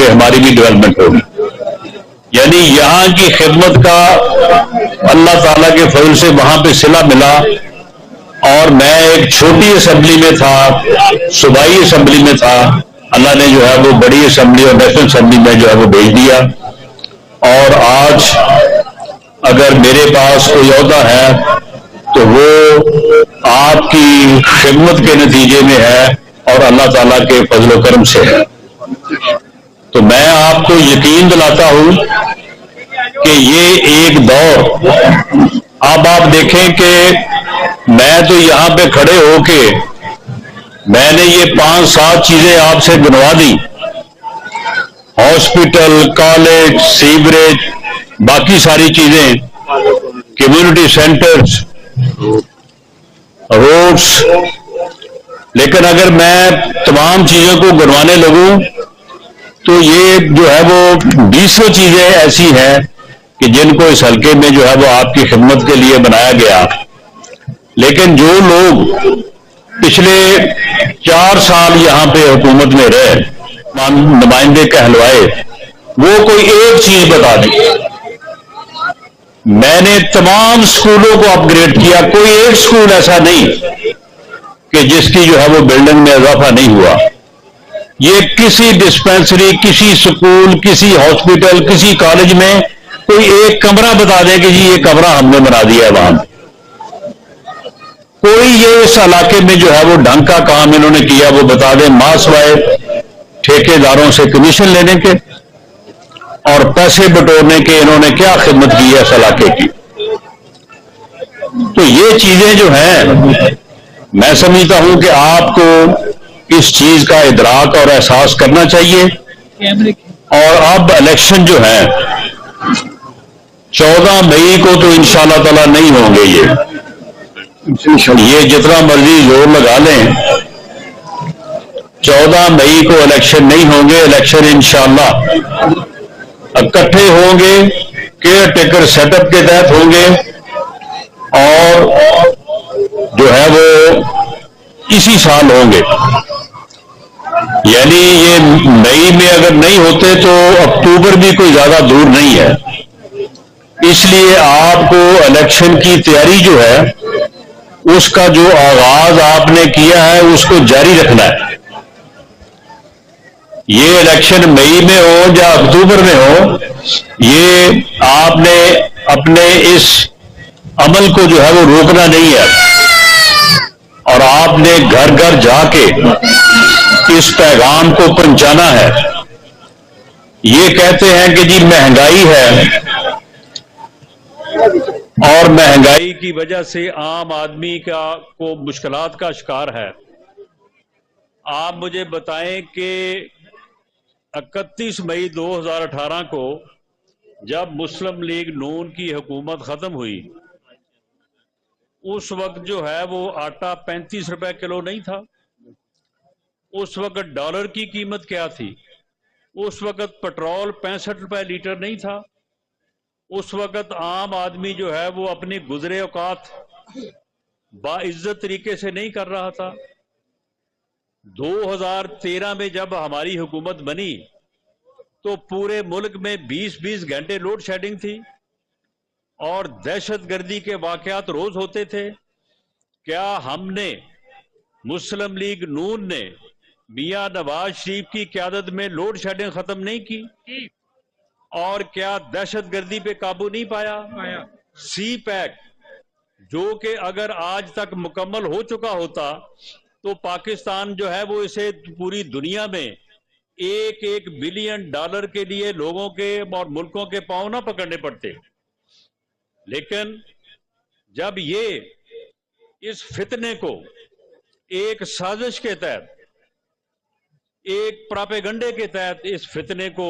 ہماری بھی ڈیولپمنٹ ہوگی. یعنی یہاں کی خدمت کا اللہ تعالیٰ کے فضل سے وہاں پہ صلہ ملا، اور میں ایک چھوٹی اسمبلی میں تھا، صوبائی اسمبلی میں تھا، اللہ نے جو ہے وہ بڑی اسمبلی اور نیشنل اسمبلی میں جو ہے وہ بھیج دیا. اور آج اگر میرے پاس کوئی عہدہ ہے تو وہ آپ کی خدمت کے نتیجے میں ہے اور اللہ تعالیٰ کے فضل و کرم سے ہے. تو میں آپ کو یقین دلاتا ہوں کہ یہ ایک دور، اب آپ دیکھیں کہ میں تو یہاں پہ کھڑے ہو کے میں نے یہ 5-7 چیزیں آپ سے گنوا دی، ہاسپٹل، کالج، سیوریج، باقی ساری چیزیں، کمیونٹی سینٹرز، روڈز، لیکن اگر میں تمام چیزوں کو گنوانے لگوں تو یہ جو ہے وہ 20 چیزیں ایسی ہیں کہ جن کو اس حلقے میں جو ہے وہ آپ کی خدمت کے لیے بنایا گیا. لیکن جو لوگ پچھلے 4 سال یہاں پہ حکومت میں رہے، نمائندے کہلوائے، وہ کوئی ایک چیز بتا دی. میں نے تمام سکولوں کو اپ گریڈ کیا، کوئی ایک سکول ایسا نہیں کہ جس کی جو ہے وہ بلڈنگ میں اضافہ نہیں ہوا. یہ کسی ڈسپینسری، کسی سکول، کسی ہاسپٹل، کسی کالج میں کوئی ایک کمرہ بتا دے کہ جی یہ کمرہ ہم نے بنا دیا ہے وہاں. کوئی یہ اس علاقے میں جو ہے وہ ڈھنگ کا کام انہوں نے کیا وہ بتا دیں، ماں سوائے ٹھیکے داروں سے کمیشن لینے کے اور پیسے بٹورنے کے انہوں نے کیا خدمت کی ہے اس علاقے کی. تو یہ چیزیں جو ہیں میں سمجھتا ہوں کہ آپ کو اس چیز کا ادراک اور احساس کرنا چاہیے. اور اب الیکشن جو ہے 14 مئی کو تو انشاءاللہ تعالیٰ نہیں ہوں گے. یہ جتنا مرضی زور لگا لیں، 14 مئی کو الیکشن نہیں ہوں گے. الیکشن انشاءاللہ اکٹھے ہوں گے، کیئر ٹیکر سیٹ اپ کے تحت ہوں گے، اور جو ہے وہ اسی سال ہوں گے. یعنی یہ مئی میں اگر نہیں ہوتے تو اکتوبر بھی کوئی زیادہ دور نہیں ہے. اس لیے آپ کو الیکشن کی تیاری جو ہے اس کا جو آغاز آپ نے کیا ہے اس کو جاری رکھنا ہے. یہ الیکشن مئی میں ہو یا اکتوبر میں ہو، یہ آپ نے اپنے اس عمل کو جو ہے وہ روکنا نہیں ہے، اور آپ نے گھر گھر جا کے اس پیغام کو پہنچانا ہے. یہ کہتے ہیں کہ جی مہنگائی ہے، اور مہنگائی کی وجہ سے عام آدمی کو مشکلات کا شکار ہے. آپ مجھے بتائیں کہ 31 مئی 2018 کو جب مسلم لیگ نون کی حکومت ختم ہوئی، اس وقت جو ہے وہ آٹا 35 روپے کلو نہیں تھا. اس وقت ڈالر کی قیمت کیا تھی؟ اس وقت پٹرول 65 روپے لیٹر نہیں تھا. اس وقت عام آدمی جو ہے وہ اپنے گزرے اوقات باعزت طریقے سے نہیں کر رہا تھا. 2013 میں جب ہماری حکومت بنی تو پورے ملک میں 20 گھنٹے لوڈ شیڈنگ تھی اور دہشت گردی کے واقعات روز ہوتے تھے. کیا ہم نے مسلم لیگ نون نے میاں نواز شریف کی قیادت میں لوڈ شیڈنگ ختم نہیں کی؟ اور کیا دہشت گردی پہ قابو نہیں پایا؟ سی پیک جو کہ اگر آج تک مکمل ہو چکا ہوتا تو پاکستان جو ہے وہ اسے پوری دنیا میں $1 بلین کے لیے لوگوں کے اور ملکوں کے پاؤں نہ پکڑنے پڑتے. لیکن جب یہ اس فتنے کو ایک سازش کے تحت، ایک پراپیگنڈے کے تحت اس فتنے کو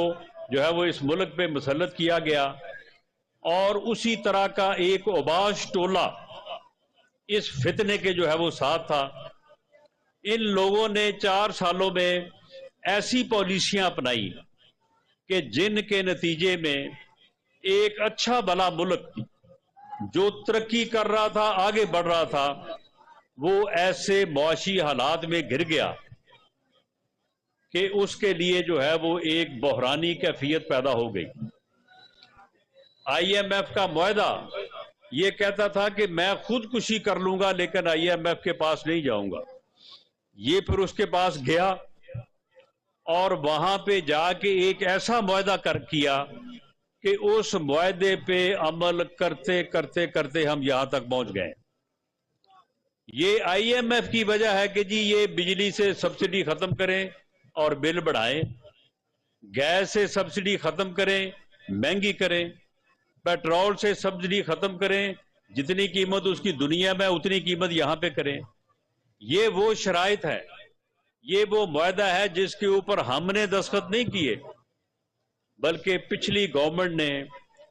جو ہے وہ اس ملک پہ مسلط کیا گیا، اور اسی طرح کا ایک اوباش ٹولہ اس فتنے کے جو ہے وہ ساتھ تھا. ان لوگوں نے 4 سالوں میں ایسی پالیسیاں اپنائی کہ جن کے نتیجے میں ایک اچھا بھلا ملک جو ترقی کر رہا تھا، آگے بڑھ رہا تھا، وہ ایسے معاشی حالات میں گر گیا کہ اس کے لیے جو ہے وہ ایک بحرانی کیفیت پیدا ہو گئی۔ آئی ایم ایف کا معاہدہ یہ کہتا تھا کہ میں خودکشی کر لوں گا لیکن آئی ایم ایف کے پاس نہیں جاؤں گا۔ یہ پھر اس کے پاس گیا اور وہاں پہ جا کے ایک ایسا معاہدہ کیا کہ اس معاہدے پہ عمل کرتے کرتے کرتے ہم یہاں تک پہنچ گئے۔ یہ آئی ایم ایف کی وجہ ہے کہ جی یہ بجلی سے سبسڈی ختم کریں اور بل بڑھائیں، گیس سے سبسڈی ختم کریں مہنگی کریں، پیٹرول سے سبسڈی ختم کریں، جتنی قیمت اس کی دنیا میں اتنی قیمت یہاں پہ کریں۔ یہ وہ شرائط ہے، یہ وہ معاہدہ ہے جس کے اوپر ہم نے دستخط نہیں کیے بلکہ پچھلی گورنمنٹ نے،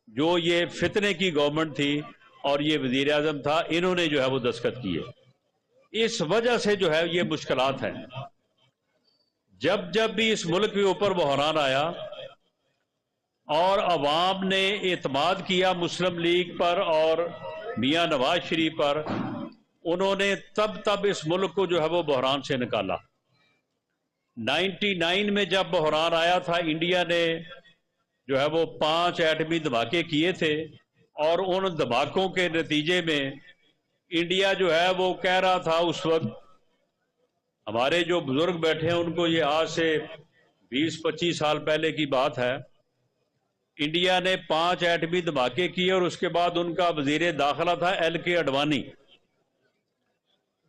جو یہ فتنے کی گورنمنٹ تھی اور یہ وزیر اعظم تھا، انہوں نے جو ہے وہ دستخط کیے۔ اس وجہ سے جو ہے یہ مشکلات ہیں۔ جب بھی اس ملک کے اوپر بحران آیا اور عوام نے اعتماد کیا مسلم لیگ پر اور میاں نواز شریف پر، انہوں نے تب اس ملک کو جو ہے وہ بحران سے نکالا۔ 99 میں جب بحران آیا تھا، انڈیا نے جو ہے وہ 5 ایٹمی دھماکے کیے تھے اور ان دھماکوں کے نتیجے میں انڈیا جو ہے وہ کہہ رہا تھا اس وقت، ہمارے جو بزرگ بیٹھے ہیں ان کو یہ آج سے 20-25 سال پہلے کی بات ہے، انڈیا نے 5 ایٹمی دھماکے کیے اور اس کے بعد ان کا وزیر داخلہ تھا ایل کے اڈوانی۔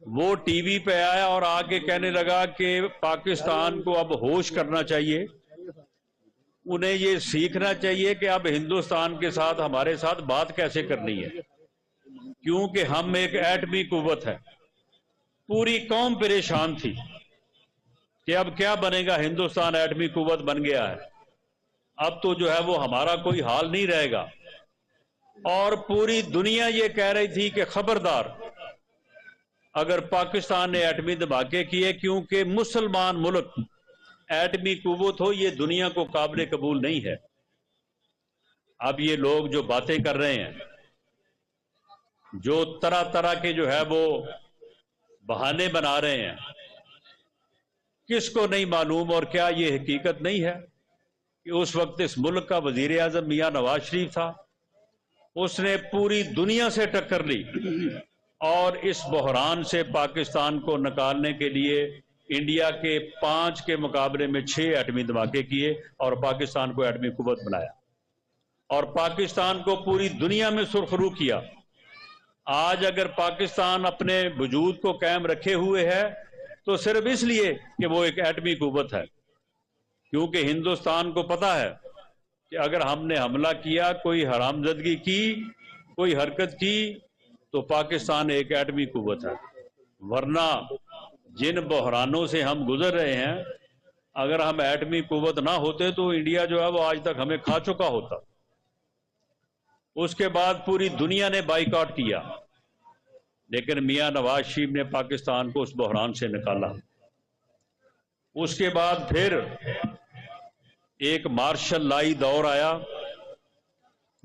وہ ٹی وی پہ آیا اور آگے کہنے لگا کہ پاکستان کو اب ہوش کرنا چاہیے، انہیں یہ سیکھنا چاہیے کہ اب ہندوستان کے ساتھ ہمارے ساتھ بات کیسے کرنی ہے، کیونکہ ہم ایک ایٹمی قوت ہے۔ پوری قوم پریشان تھی کہ اب کیا بنے گا، ہندوستان ایٹمی قوت بن گیا ہے، اب تو جو ہے وہ ہمارا کوئی حال نہیں رہے گا۔ اور پوری دنیا یہ کہہ رہی تھی کہ خبردار اگر پاکستان نے ایٹمی دھماکے کیے، کیونکہ مسلمان ملک ایٹمی قوت ہو یہ دنیا کو قابل قبول نہیں ہے۔ اب یہ لوگ جو باتیں کر رہے ہیں، جو طرح طرح کے جو ہے وہ بہانے بنا رہے ہیں، کس کو نہیں معلوم اور کیا یہ حقیقت نہیں ہے کہ اس وقت اس ملک کا وزیر اعظم میاں نواز شریف تھا، اس نے پوری دنیا سے ٹکر لی اور اس بحران سے پاکستان کو نکالنے کے لیے انڈیا کے 5 کے مقابلے میں 6 ایٹمی دھماکے کیے اور پاکستان کو ایٹمی قوت بنایا اور پاکستان کو پوری دنیا میں سرخرو کیا۔ آج اگر پاکستان اپنے وجود کو قائم رکھے ہوئے ہے تو صرف اس لیے کہ وہ ایک ایٹمی قوت ہے، کیونکہ ہندوستان کو پتا ہے کہ اگر ہم نے حملہ کیا، کوئی حرامزدگی کی، کوئی حرکت کی تو پاکستان ایک ایٹمی قوت ہے۔ ورنہ جن بحرانوں سے ہم گزر رہے ہیں، اگر ہم ایٹمی قوت نہ ہوتے تو انڈیا جو ہے وہ آج تک ہمیں کھا چکا ہوتا۔ اس کے بعد پوری دنیا نے بائیکاٹ کیا، لیکن میاں نواز شریف نے پاکستان کو اس بحران سے نکالا۔ اس کے بعد پھر ایک مارشل لائی دور آیا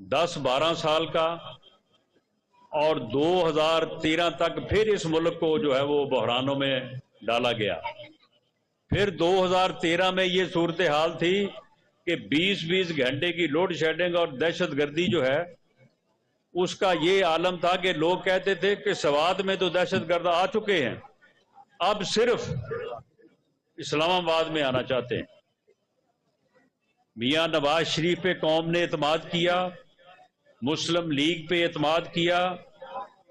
10-12 سال کا، اور 2013 تک پھر اس ملک کو جو ہے وہ بحرانوں میں ڈالا گیا۔ پھر 2013 میں یہ صورتحال تھی کہ 20 گھنٹے کی لوڈ شیڈنگ اور دہشت گردی جو ہے اس کا یہ عالم تھا کہ لوگ کہتے تھے کہ سوات میں تو دہشت گرد آ چکے ہیں، اب صرف اسلام آباد میں آنا چاہتے ہیں۔ میاں نواز شریف پہ قوم نے اعتماد کیا، مسلم لیگ پہ اعتماد کیا،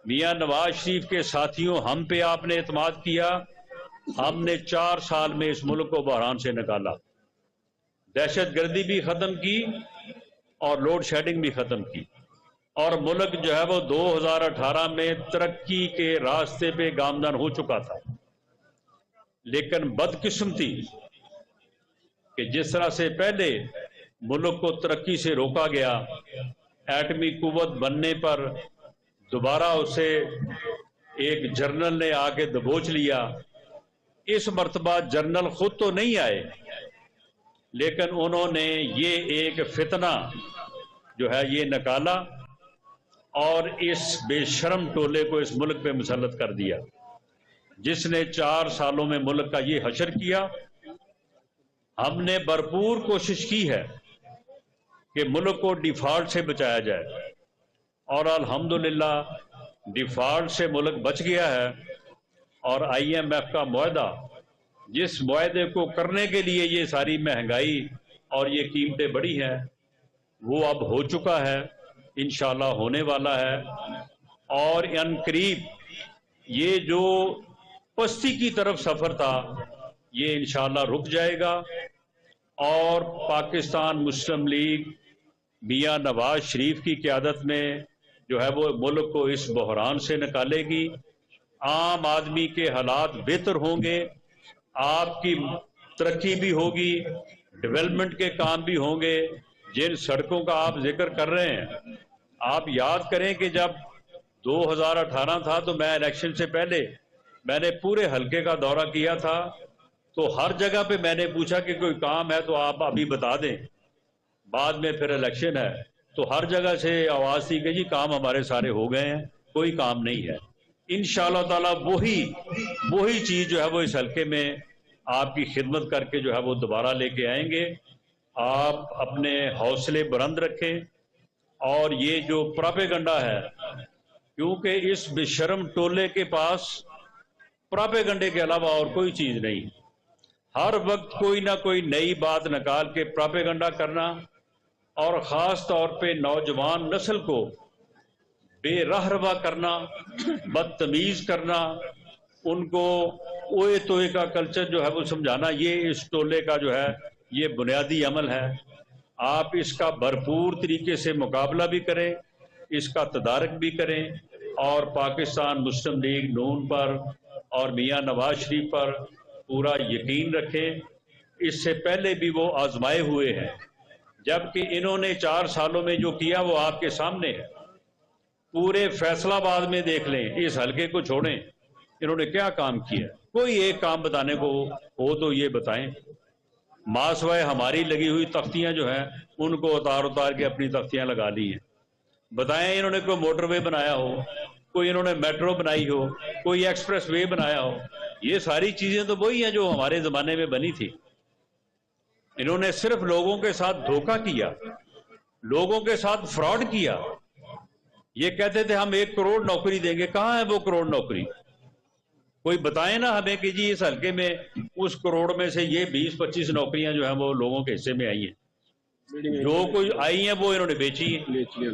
میاں نواز شریف کے ساتھیوں ہم پہ آپ نے اعتماد کیا۔ ہم نے 4 سال میں اس ملک کو بحران سے نکالا، دہشت گردی بھی ختم کی اور لوڈ شیڈنگ بھی ختم کی، اور ملک جو ہے وہ 2018 میں ترقی کے راستے پہ گامزن ہو چکا تھا۔ لیکن بدقسمتی کہ جس طرح سے پہلے ملک کو ترقی سے روکا گیا، ایٹمی قوت بننے پر دوبارہ اسے ایک جنرل نے آ کے دبوچ لیا۔ اس مرتبہ جنرل خود تو نہیں آئے، لیکن انہوں نے یہ ایک فتنہ جو ہے یہ نکالا اور اس بے شرم ٹولے کو اس ملک پہ مسلط کر دیا، جس نے 4 سالوں میں ملک کا یہ حشر کیا ہم نے بھرپور کوشش کی ہے کہ ملک کو ڈیفالٹ سے بچایا جائے، اور الحمدللہ ڈیفالٹ سے ملک بچ گیا ہے، اور آئی ایم ایف کا معاہدہ، جس معاہدے کو کرنے کے لیے یہ ساری مہنگائی اور یہ قیمتیں بڑھی ہیں، وہ اب ہو چکا ہے، انشاءاللہ ہونے والا ہے، اور ان قریب یہ جو پستی کی طرف سفر تھا یہ انشاءاللہ رک جائے گا، اور پاکستان مسلم لیگ میاں نواز شریف کی قیادت میں جو ہے وہ ملک کو اس بحران سے نکالے گی، عام آدمی کے حالات بہتر ہوں گے، آپ کی ترقی بھی ہوگی، ڈیولپمنٹ کے کام بھی ہوں گے۔ جن سڑکوں کا آپ ذکر کر رہے ہیں، آپ یاد کریں کہ جب 2018 تھا تو میں الیکشن سے پہلے میں نے پورے حلقے کا دورہ کیا تھا، تو ہر جگہ پہ میں نے پوچھا کہ کوئی کام ہے تو آپ ابھی بتا دیں، بعد میں پھر الیکشن ہے تو ہر جگہ سے آواز تھی کہ جی کام ہمارے سارے ہو گئے ہیں، کوئی کام نہیں ہے۔ انشاءاللہ تعالی وہی چیز جو ہے وہ اس حلقے میں آپ کی خدمت کر کے جو ہے وہ دوبارہ لے کے آئیں گے۔ آپ اپنے حوصلے بلند رکھیں، اور یہ جو پراپیگنڈا ہے، کیونکہ اس بے شرم ٹولے کے پاس پراپیگنڈے کے علاوہ اور کوئی چیز نہیں، ہر وقت کوئی نہ کوئی نئی بات نکال کے پراپیگنڈا کرنا، اور خاص طور پہ نوجوان نسل کو بے راہ روا کرنا، بدتمیز کرنا، ان کو اوئے توئے کا کلچر جو ہے وہ سمجھانا، یہ اس ٹولے کا جو ہے یہ بنیادی عمل ہے۔ آپ اس کا بھرپور طریقے سے مقابلہ بھی کریں، اس کا تدارک بھی کریں، اور پاکستان مسلم لیگ نون پر اور میاں نواز شریف پر پورا یقین رکھیں۔ اس سے پہلے بھی وہ آزمائے ہوئے ہیں، جبکہ انہوں نے 4 سالوں میں جو کیا وہ آپ کے سامنے ہے۔ پورے فیصلہ آباد میں دیکھ لیں، اس حلقے کو چھوڑیں، انہوں نے کیا کام کیا؟ کوئی ایک کام بتانے کو ہو تو یہ بتائیں۔ ماسوائے ہماری لگی ہوئی تختیاں جو ہیں ان کو اتار کے اپنی تختیاں لگا لی ہیں۔ بتائیں انہوں نے کوئی موٹر وے بنایا ہو، کوئی انہوں نے میٹرو بنائی ہو، کوئی ایکسپریس وے بنایا ہو؟ یہ ساری چیزیں تو وہی ہیں جو ہمارے زمانے میں بنی تھی۔ انہوں نے صرف لوگوں کے ساتھ دھوکہ کیا، لوگوں کے ساتھ فراڈ کیا۔ یہ کہتے تھے ہم 1 کروڑ نوکری دیں گے، کہاں ہے وہ کروڑ نوکری؟ کوئی بتائیں نا ہمیں کہ جی اس حلقے میں اس کروڑ میں سے یہ 20-25 نوکریاں جو ہیں وہ لوگوں کے حصے میں آئی ہیں، جو کوئی آئی ہیں وہ انہوں نے بیچی ہیں۔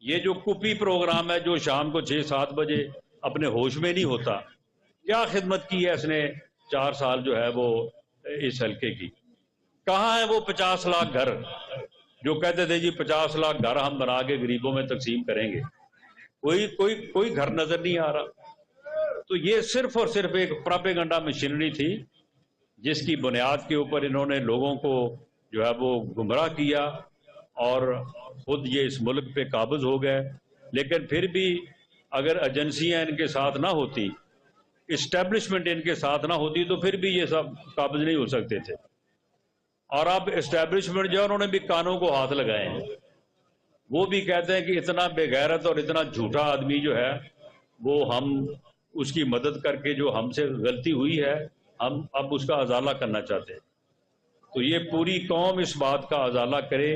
یہ جو کپی پروگرام ہے جو شام کو 6-7 بجے اپنے ہوش میں نہیں ہوتا، کیا خدمت کی ہے اس نے 4 سال جو ہے وہ اس حلقے کی؟ کہاں ہے وہ 50 لاکھ گھر جو کہتے تھے جی 50 لاکھ گھر ہم بنا کے غریبوں میں تقسیم کریں گے؟ کوئی گھر نظر نہیں آ رہا۔ تو یہ صرف اور صرف ایک پراپیگنڈا مشینری تھی، جس کی بنیاد کے اوپر انہوں نے لوگوں کو جو ہے وہ گمراہ کیا، اور خود یہ اس ملک پہ قابض ہو گئے۔ لیکن پھر بھی اگر ایجنسیاں ان کے ساتھ نہ ہوتی، اسٹیبلشمنٹ ان کے ساتھ نہ ہوتی، تو پھر بھی یہ سب قابض نہیں ہو سکتے تھے۔ اور اب اسٹیبلشمنٹ جو انہوں نے بھی کانوں کو ہاتھ لگائے ہیں، وہ بھی کہتے ہیں کہ اتنا بے غیرت اور اتنا جھوٹا آدمی جو ہے وہ ہم اس کی مدد کر کے جو ہم سے غلطی ہوئی ہے ہم اب اس کا ازالہ کرنا چاہتے ہیں۔ تو یہ پوری قوم اس بات کا ازالہ کرے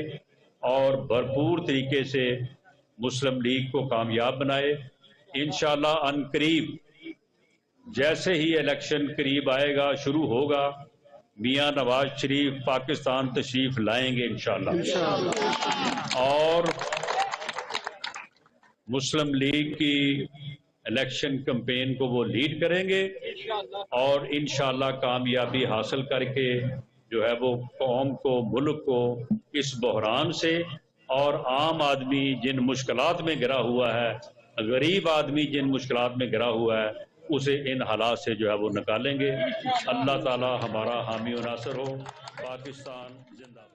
اور بھرپور طریقے سے مسلم لیگ کو کامیاب بنائے۔ انشاءاللہ ان قریب جیسے ہی الیکشن قریب آئے گا، شروع ہوگا، میاں نواز شریف پاکستان تشریف لائیں گے انشاءاللہ، اور مسلم لیگ کی الیکشن کمپین کو وہ لیڈ کریں گے، اور انشاءاللہ کامیابی حاصل کر کے جو ہے وہ قوم کو، ملک کو اس بحران سے، اور عام آدمی جن مشکلات میں گھرا ہوا ہے، غریب آدمی جن مشکلات میں گھرا ہوا ہے، اسے ان حالات سے جو ہے وہ نکالیں گے۔ اللہ تعالی ہمارا حامی و ناصر ہو۔ پاکستان زندہ باد۔